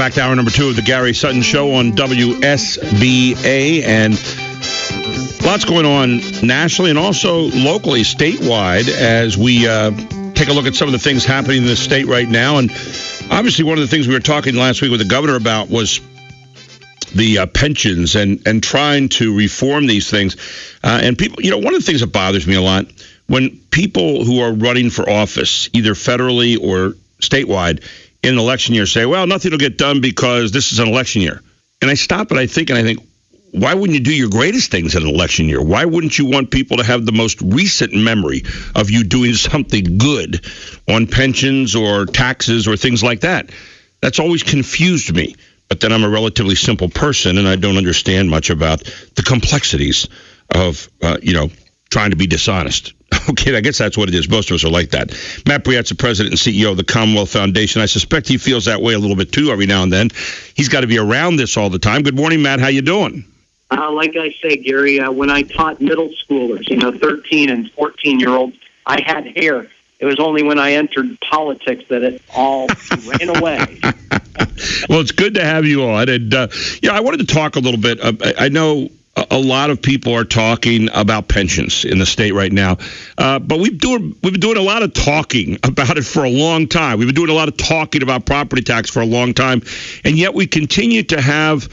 back to hour number 2 of the Gary Sutton Show on WSBA, and lots going on nationally and also locally, statewide, as we take a look at some of the things happening in the state right now. And obviously, one of the things we were talking last week with the governor about was the pensions and trying to reform these things. And people, one of the things that bothers me a lot, when people who are running for office, either federally or statewide, in an election year say, well, nothing will get done because this is an election year. And I stop and I think, why wouldn't you do your greatest things in an election year? Why wouldn't you want people to have the most recent memory of you doing something good on pensions or taxes or things like that? That's always confused me. But then I'm a relatively simple person, and I don't understand much about the complexities of, trying to be dishonest. Okay, I guess that's what it is. Most of us are like that. Matt Brouillette's the president and CEO of the Commonwealth Foundation. I suspect he feels that way a little bit, too, every now and then. He's got to be around this all the time. Good morning, Matt. How you doing? Like I say, Gary, when I taught middle schoolers, 13 and 14-year-olds, I had hair. It was only when I entered politics that it all ran away. Well, it's good to have you on. And, I wanted to talk a little bit. I know a lot of people are talking about pensions in the state right now, but we've been doing a lot of talking about it for a long time. We've been doing a lot of talking about property tax for a long time, and yet we continue to have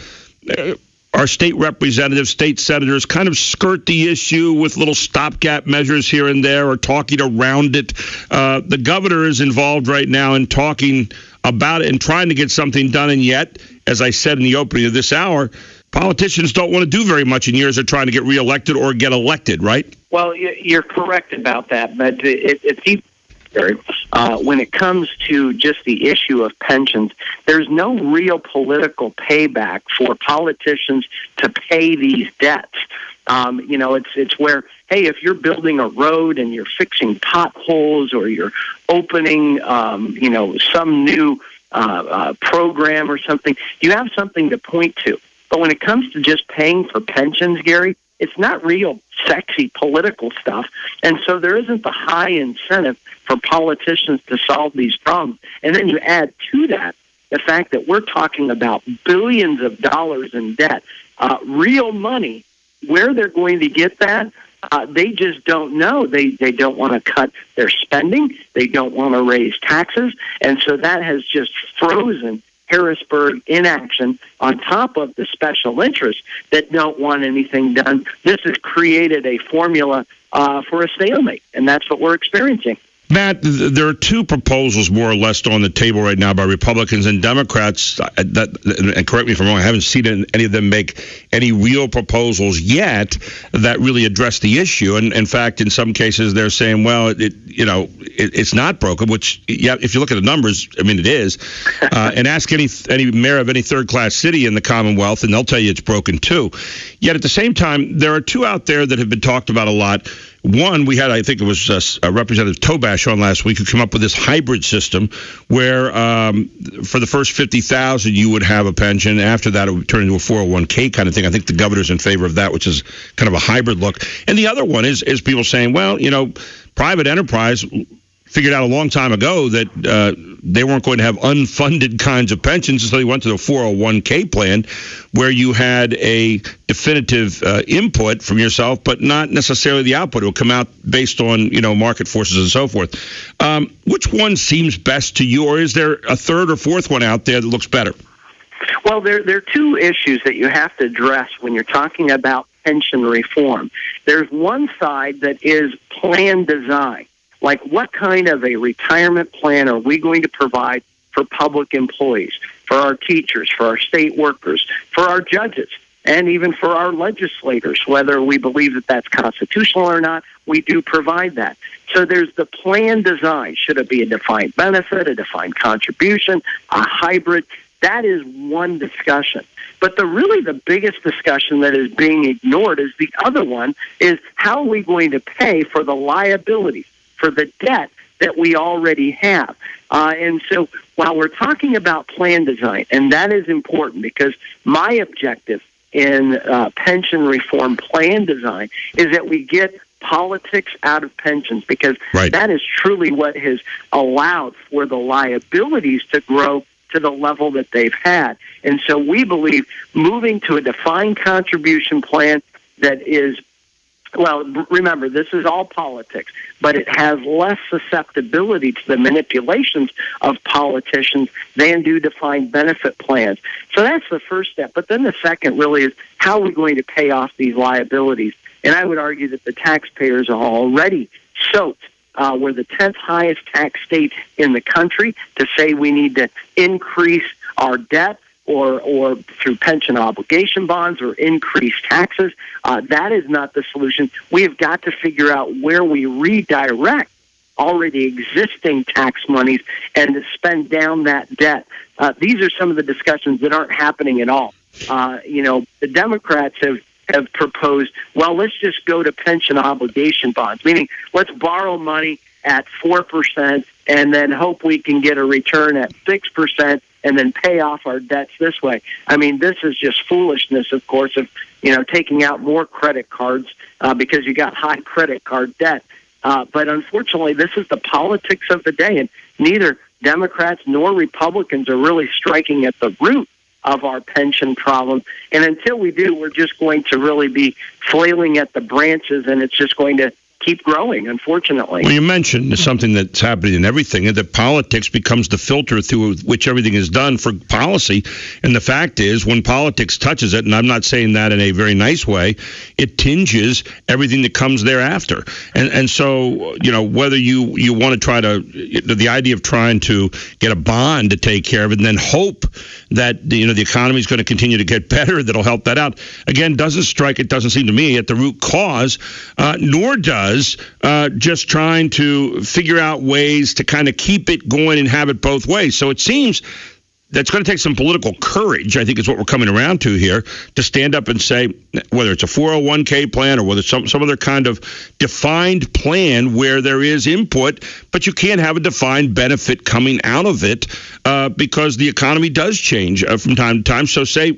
our state representatives, state senators kind of skirt the issue with little stopgap measures here and there or talking around it. The governor is involved right now in talking about it and trying to get something done, and yet, as I said in the opening of this hour, politicians don't want to do very much in years they're trying to get reelected or get elected, right? Well, you're correct about that, but it's even when it comes to just the issue of pensions, there's no real political payback for politicians to pay these debts. It's where, hey, if you're building a road and you're fixing potholes or you're opening, some new program or something, you have something to point to. But when it comes to just paying for pensions, Gary, it's not real sexy political stuff. And so there isn't the high incentive for politicians to solve these problems. And then you add to that the fact that we're talking about billions of dollars in debt, real money. Where they're going to get that, they just don't know. They don't want to cut their spending. They don't want to raise taxes. And so that has just frozen Harrisburg in action on top of the special interests that don't want anything done. This has created a formula for a stalemate, and that's what we're experiencing. Matt, there are two proposals more or less on the table right now by Republicans and Democrats. And correct me if I'm wrong, I haven't seen any of them make any real proposals yet that really address the issue. And in fact, in some cases, they're saying, well, it's not broken, which, yeah, if you look at the numbers, I mean, it is. And ask any mayor of any third-class city in the Commonwealth, and they'll tell you it's broken too. Yet at the same time, there are two out there that have been talked about a lot. One, we had, I think it was Representative Tobash on last week, who came up with this hybrid system where for the first $50,000 you would have a pension. After that, it would turn into a 401k kind of thing. I think the governor's in favor of that, which is kind of a hybrid look. And the other one is people saying, well, private enterprise figured out a long time ago that they weren't going to have unfunded kinds of pensions, so they went to the 401k plan where you had a definitive input from yourself, but not necessarily the output. It will come out based on, market forces and so forth. Which one seems best to you, or is there a third or fourth one out there that looks better? Well, there are two issues that you have to address when you're talking about pension reform. There's one side that is plan design. Like, what kind of a retirement plan are we going to provide for public employees, for our teachers, for our state workers, for our judges, and even for our legislators? Whether we believe that that's constitutional or not, we do provide that. So there's the plan design. Should it be a defined benefit, a defined contribution, a hybrid? That is one discussion. But the biggest discussion that is being ignored is the other one, is how are we going to pay for the liabilities, for the debt that we already have. And so while we're talking about plan design, and that is important because my objective in pension reform plan design is that we get politics out of pensions, because that is truly what has allowed for the liabilities to grow to the level that they've had. And so we believe moving to a defined contribution plan that is, well, remember, this is all politics, but it has less susceptibility to the manipulations of politicians than do defined benefit plans. So that's the first step. But then the second really is, how are we going to pay off these liabilities? And I would argue that the taxpayers are already soaked. We're the 10th highest tax state in the country. To say we need to increase our debt or through pension obligation bonds or increase taxes, that is not the solution. We have got to figure out where we redirect already existing tax monies and to spend down that debt. These are some of the discussions that aren't happening at all. The Democrats have proposed, well, let's just go to pension obligation bonds, meaning let's borrow money at 4% and then hope we can get a return at 6% and then pay off our debts this way. I mean, this is just foolishness, of course, of, taking out more credit cards because you got high credit card debt. But unfortunately, this is the politics of the day, and neither Democrats nor Republicans are really striking at the root of our pension problem. And until we do, we're just going to really be flailing at the branches, and it's just going to keep growing, unfortunately. Well, you mentioned something that's happening in everything, and that politics becomes the filter through which everything is done for policy. And the fact is, when politics touches it, and I'm not saying that in a very nice way, it tinges everything that comes thereafter. And so, whether you want to try to, the idea of trying to get a bond to take care of it and then hope that, the economy is going to continue to get better, that'll help that out, again, doesn't seem to me, at the root cause, nor does just trying to figure out ways to kind of keep it going and have it both ways. So it seems that's going to take some political courage, I think is what we're coming around to here, to stand up and say, whether it's a 401k plan or whether it's some other kind of defined plan where there is input, but you can't have a defined benefit coming out of it because the economy does change from time to time. So say,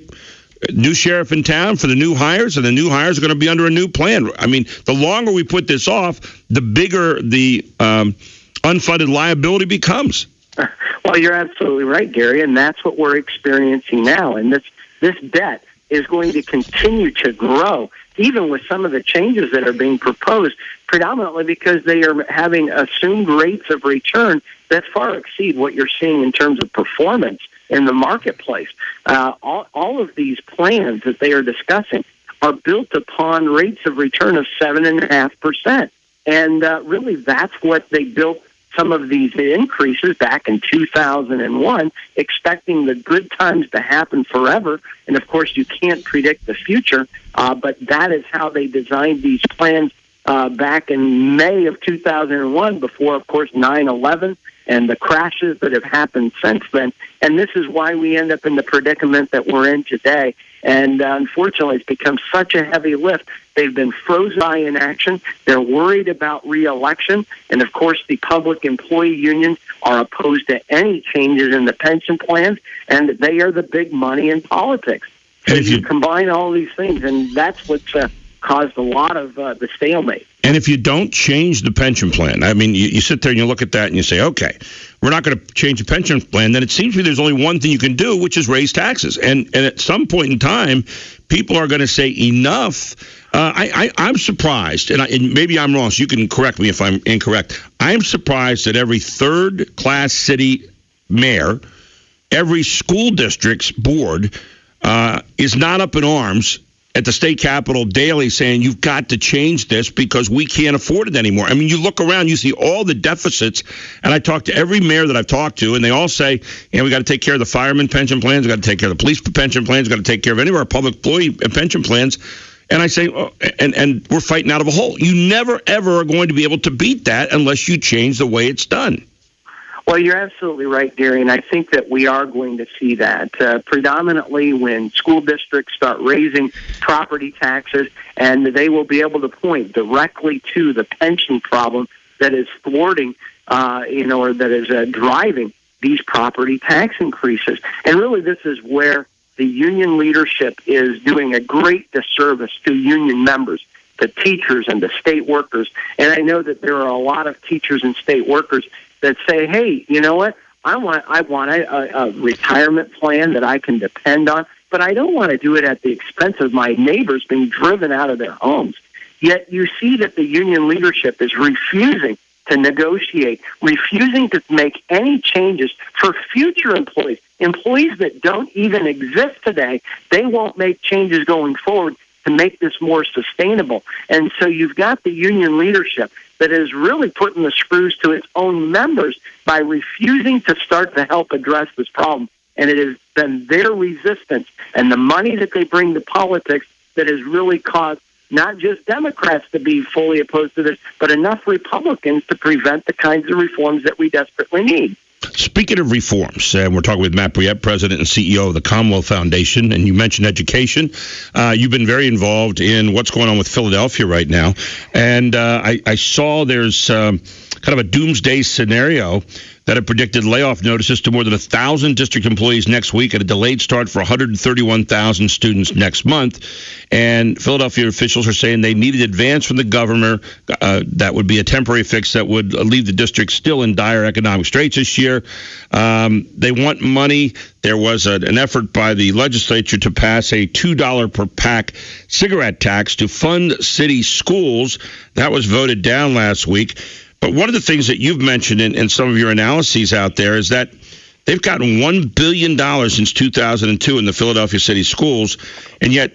new sheriff in town for the new hires, and the new hires are going to be under a new plan. I mean, the longer we put this off, the bigger the unfunded liability becomes. Well, you're absolutely right, Gary, and that's what we're experiencing now. And this debt is going to continue to grow, even with some of the changes that are being proposed, predominantly because they are having assumed rates of return that far exceed what you're seeing in terms of performance in the marketplace. All of these plans that they are discussing are built upon rates of return of 7.5%. And really, that's what they built some of these increases back in 2001, expecting the good times to happen forever. And, of course, you can't predict the future, but that is how they designed these plans back in May of 2001, before, of course, 9/11 and the crashes that have happened since then. And this is why we end up in the predicament that we're in today. And unfortunately, it's become such a heavy lift. They've been frozen by inaction. They're worried about re-election. And, of course, the public employee unions are opposed to any changes in the pension plans, and they are the big money in politics. So you combine all these things, and that's what's caused a lot of the stalemate. And if you don't change the pension plan, I mean, you sit there and you look at that and you say, okay, we're not going to change the pension plan, then it seems to me there's only one thing you can do, which is raise taxes. And at some point in time, people are going to say enough. I'm surprised, and maybe I'm wrong, so you can correct me if I'm incorrect. I'm surprised that every third-class city mayor, every school district's board is not up in arms at the state capitol daily saying you've got to change this because we can't afford it anymore. I mean, you look around, you see all the deficits, and I talk to every mayor that I've talked to, and they all say, we got to take care of the firemen pension plans, we got to take care of the police pension plans, we got to take care of any of our public employee pension plans. And I say, and we're fighting out of a hole. You never, ever are going to be able to beat that unless you change the way it's done. Well, you're absolutely right, Gary, and I think that we are going to see that predominantly when school districts start raising property taxes, and they will be able to point directly to the pension problem that is thwarting, or that is driving these property tax increases. And really, this is where the union leadership is doing a great disservice to union members, the teachers and the state workers. And I know that there are a lot of teachers and state workers that say, hey, you know what? I want a retirement plan that I can depend on, but I don't want to do it at the expense of my neighbors being driven out of their homes. Yet you see that the union leadership is refusing to negotiate, refusing to make any changes for future employees that don't even exist today. They won't make changes going forward to make this more sustainable. And so you've got the union leadership that is really putting the screws to its own members by refusing to start to help address this problem. And it has been their resistance and the money that they bring to politics that has really caused not just Democrats to be fully opposed to this, but enough Republicans to prevent the kinds of reforms that we desperately need. Speaking of reforms, we're talking with Matt Brouillette, President and CEO of the Commonwealth Foundation, and you mentioned education. You've been very involved in what's going on with Philadelphia right now, and I saw there's kind of a doomsday scenario that have predicted layoff notices to more than 1,000 district employees next week and a delayed start for 131,000 students next month. And Philadelphia officials are saying they need an advance from the governor that would be a temporary fix that would leave the district still in dire economic straits this year. They want money. There was an effort by the legislature to pass a $2 per pack cigarette tax to fund city schools. That was voted down last week. But one of the things that you've mentioned in some of your analyses out there is that they've gotten $1 billion since 2002 in the Philadelphia city schools, and yet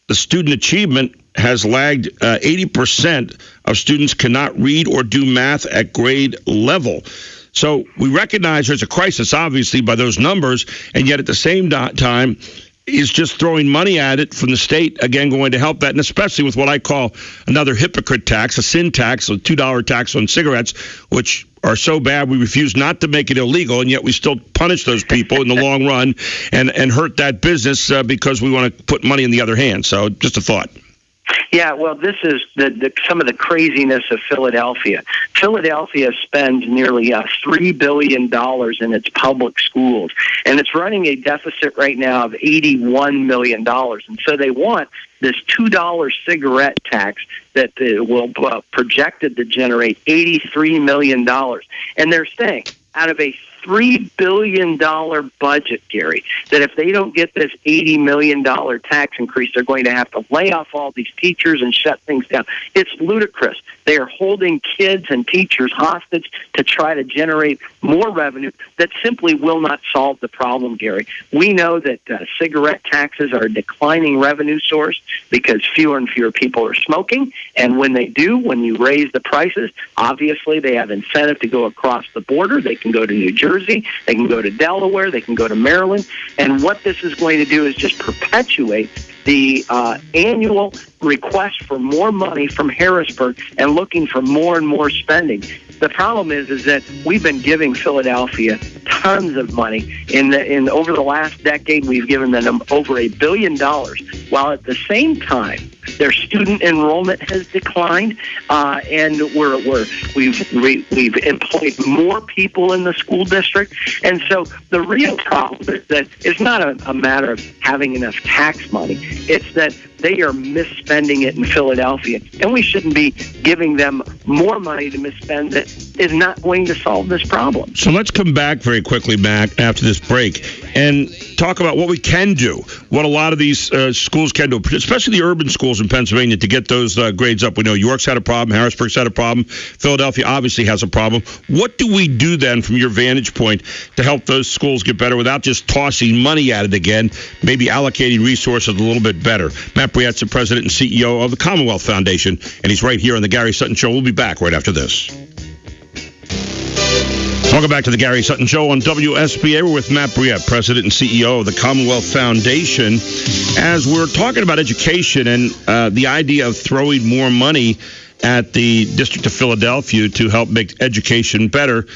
the student achievement has lagged. 80% of students cannot read or do math at grade level. So we recognize there's a crisis, obviously, by those numbers, and yet at the same time, is just throwing money at it from the state, again, going to help that, and especially with what I call another hypocrite tax, a sin tax, a $2 tax on cigarettes, which are so bad we refuse not to make it illegal, and yet we still punish those people in the long run and hurt that business because we want to put money in the other hand. So just a thought. Yeah, well, this is some of the craziness of Philadelphia. Philadelphia spends nearly $3 billion in its public schools, and it's running a deficit right now of $81 million. And so they want this $2 cigarette tax that will projected to generate $83 million. And they're saying out of a $3 billion budget, Gary, that if they don't get this $80 million tax increase, they're going to have to lay off all these teachers and shut things down. It's ludicrous. They are holding kids and teachers hostage to try to generate more revenue that simply will not solve the problem, Gary. We know that cigarette taxes are a declining revenue source because fewer and fewer people are smoking, and when they do, when you raise the prices, obviously they have incentive to go across the border. They can go to New Jersey. They can go to Delaware. They can go to Maryland. And what this is going to do is just perpetuate the annual request for more money from Harrisburg and looking for more and more spending. The problem is that we've been giving Philadelphia tons of money. In over the last decade, we've given them over $1 billion, while at the same time, their student enrollment has declined, and we've employed more people in the school district. And so the real problem is that it's not a matter of having enough tax money. It's that they are misspending it in Philadelphia, and we shouldn't be giving them more money to misspend that is not going to solve this problem. So let's come back very quickly, Mac, after this break and talk about what we can do, what a lot of these schools can do, especially the urban schools in Pennsylvania, to get those grades up. We know York's had a problem, Harrisburg's had a problem, Philadelphia obviously has a problem. What do we do then from your vantage point to help those schools get better without just tossing money at it again, maybe allocating resources a little bit better? Matt Brouillette's the president and CEO of the Commonwealth Foundation, and he's right here on the Gary Sutton Show. We'll be back right after this. Welcome back to the Gary Sutton Show on WSBA. We're with Matt Brouillette, president and CEO of the Commonwealth Foundation. As we're talking about education and the idea of throwing more money at the District of Philadelphia to help make education better.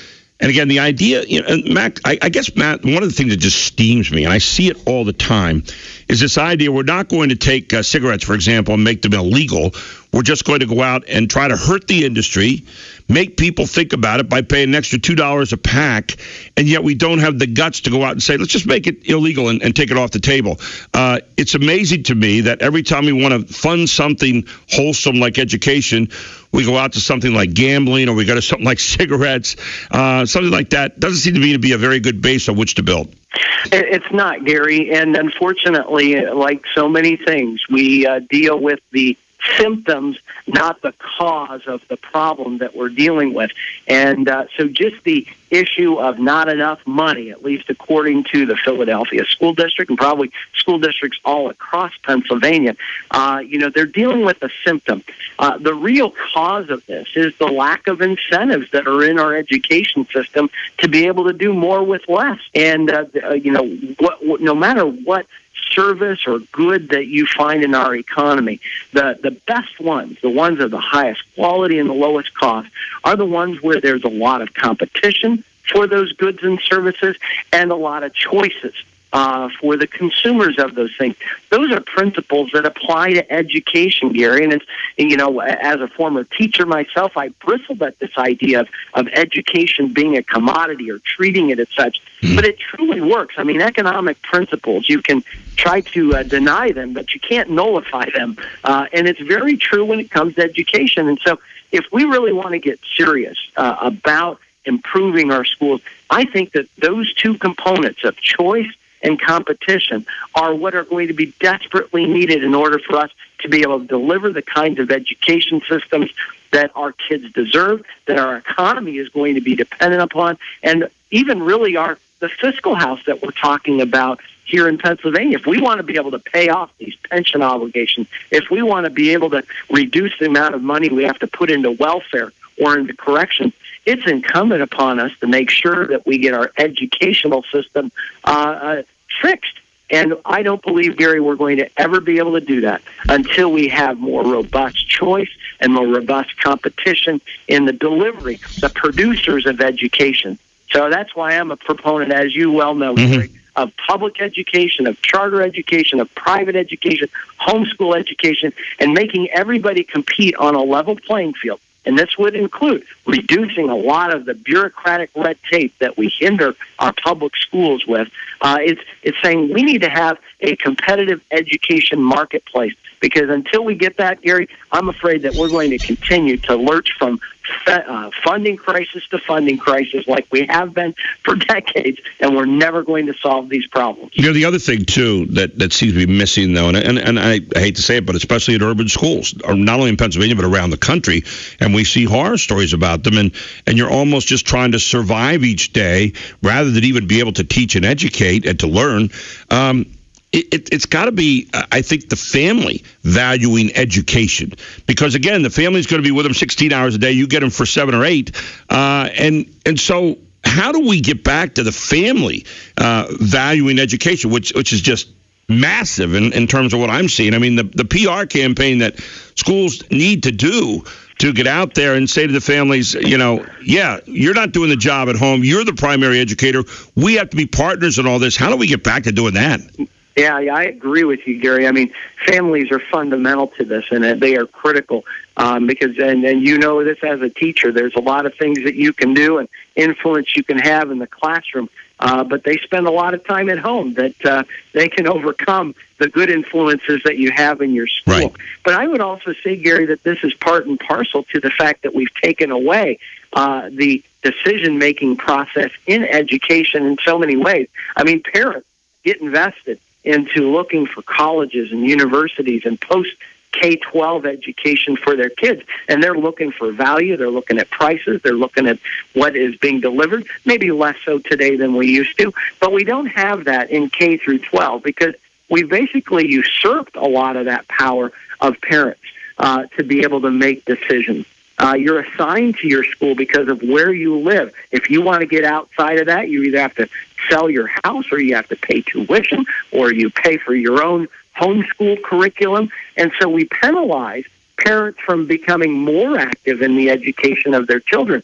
And again, the idea, Matt, I guess, Matt, one of the things that just steams me, and I see it all the time, is this idea we're not going to take cigarettes, for example, and make them illegal. we're just going to go out and try to hurt the industry, make people think about it by paying an extra $2 a pack, and yet we don't have the guts to go out and say, let's just make it illegal and take it off the table. It's amazing to me that every time we want to fund something wholesome like education, we go out to something like gambling, or we go to something like cigarettes, something like that. Doesn't seem to me to be a very good base on which to build. It's not, Gary, and unfortunately, like so many things, we deal with the symptoms, not the cause of the problem that we're dealing with. And so just the issue of not enough money, at least according to the Philadelphia School District and probably school districts all across Pennsylvania, they're dealing with a symptom. The real cause of this is the lack of incentives that are in our education system to be able to do more with less. And, no matter what service or good that you find in our economy, the best ones, the ones of the highest quality and the lowest cost, are the ones where there's a lot of competition for those goods and services and a lot of choices for the consumers of those things. Those are principles that apply to education, Gary. And as a former teacher myself, I bristled at this idea of education being a commodity or treating it as such. But it truly works. I mean, economic principles, you can try to deny them, but you can't nullify them. And it's very true when it comes to education. And so if we really want to get serious about improving our schools, I think that those two components of choice and competition are what are going to be desperately needed in order for us to be able to deliver the kinds of education systems that our kids deserve, that our economy is going to be dependent upon, and even really the fiscal house that we're talking about here in Pennsylvania. If we want to be able to pay off these pension obligations, if we want to be able to reduce the amount of money we have to put into welfare or into corrections, it's incumbent upon us to make sure that we get our educational system fixed. And I don't believe, Gary, we're going to ever be able to do that until we have more robust choice and more robust competition in the delivery, the producers of education. So that's why I'm a proponent, as you well know, Gary, of public education, of charter education, of private education, homeschool education, and making everybody compete on a level playing field. And this would include reducing a lot of the bureaucratic red tape that we hinder our public schools with. It's saying we need to have a competitive education marketplace, because until we get that, Gary, I'm afraid that we're going to continue to lurch from funding crisis to funding crisis like we have been for decades, and we're never going to solve these problems. The other thing, too, that seems to be missing, though, and I hate to say it, but especially in urban schools, or not only in Pennsylvania but around the country, and we see horror stories about them, and you're almost just trying to survive each day rather than even be able to teach and educate and to learn. It's got to be, I think, the family valuing education, because again, the family's going to be with them 16 hours a day. You get them for 7 or 8, and so how do we get back to the family valuing education, which is just massive in terms of what I'm seeing? I mean, the PR campaign that schools need to do to get out there and say to the families, yeah, you're not doing the job at home. You're the primary educator. We have to be partners in all this. How do we get back to doing that? Yeah, I agree with you, Gary. I mean, families are fundamental to this, and they are critical because, and you know this as a teacher, there's a lot of things that you can do and influence you can have in the classroom, but they spend a lot of time at home that they can overcome the good influences that you have in your school. Right. But I would also say, Gary, that this is part and parcel to the fact that we've taken away the decision-making process in education in so many ways. I mean, parents get invested into looking for colleges and universities and post-K-12 education for their kids. And they're looking for value. They're looking at prices. They're looking at what is being delivered, maybe less so today than we used to. But we don't have that in K through 12 because we basically usurped a lot of that power of parents to be able to make decisions. You're assigned to your school because of where you live. If you want to get outside of that, you either have to sell your house or you have to pay tuition or you pay for your own homeschool curriculum. And so we penalize parents from becoming more active in the education of their children.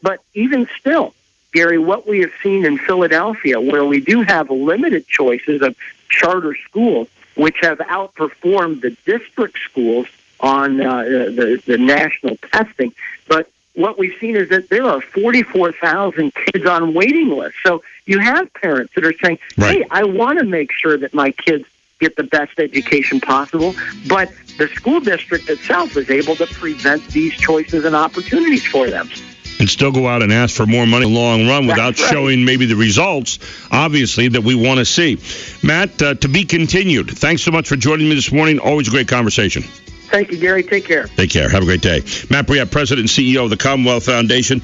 But even still, Gary, what we have seen in Philadelphia, where we do have limited choices of charter schools, which have outperformed the district schools on the national testing. But what we've seen is that there are 44,000 kids on waiting lists. So you have parents that are saying, right, hey, I want to make sure that my kids get the best education possible, but the school district itself is able to present these choices and opportunities for them. And still go out and ask for more money in the long run without showing maybe the results, obviously, that we want to see. Matt, to be continued. Thanks so much for joining me this morning. Always a great conversation. Thank you, Gary. Take care. Take care. Have a great day. Matt Brouillette, President and CEO of the Commonwealth Foundation.